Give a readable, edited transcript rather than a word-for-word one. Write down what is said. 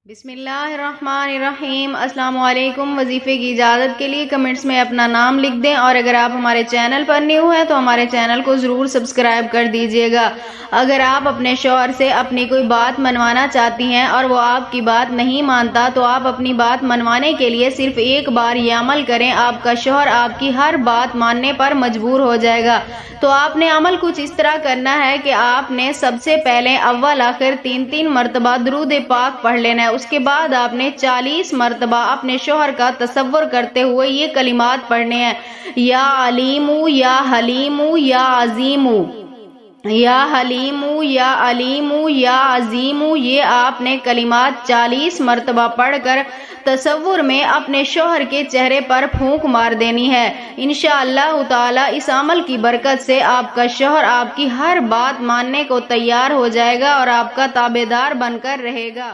बिस्मिल्लाहिर्रहमानिर्रहीम। अस्सलाम वालेकुम। वजीफ़े की इजाज़त के लिए कमेंट्स में अपना नाम लिख दें और अगर आप हमारे चैनल पर न्यू हैं तो हमारे चैनल को ज़रूर सब्सक्राइब कर दीजिएगा। अगर आप अपने शौहर से अपनी कोई बात मनवाना चाहती हैं और वो आपकी बात नहीं मानता तो आप अपनी बात मनवाने के लिए सिर्फ एक बार ये अमल करें, आपका शौहर आपकी हर बात मानने पर मजबूर हो जाएगा। तो आपने अमल कुछ इस तरह करना है कि आपने सबसे पहले अव्वल आखिर 3-3 मरतबा दुरूद पाक पढ़ लेना है। उसके बाद आपने 40 मरतबा अपने शौहर का तसव्वुर करते हुए ये कलिमात पढ़ने हैं, या अलीमू या हलीमू या अजीमू, या हलीमू या अलीमू या अजीमू। ये आपने कलिमात 40 मरतबा पढ़कर तसव्वुर में अपने शौहर के चेहरे पर फूंक मार देनी है। इंशाअल्लाह ताला इस अमल की बरकत से आपका शौहर आपकी हर बात मानने को तैयार हो जाएगा और आपका ताबेदार बनकर रहेगा।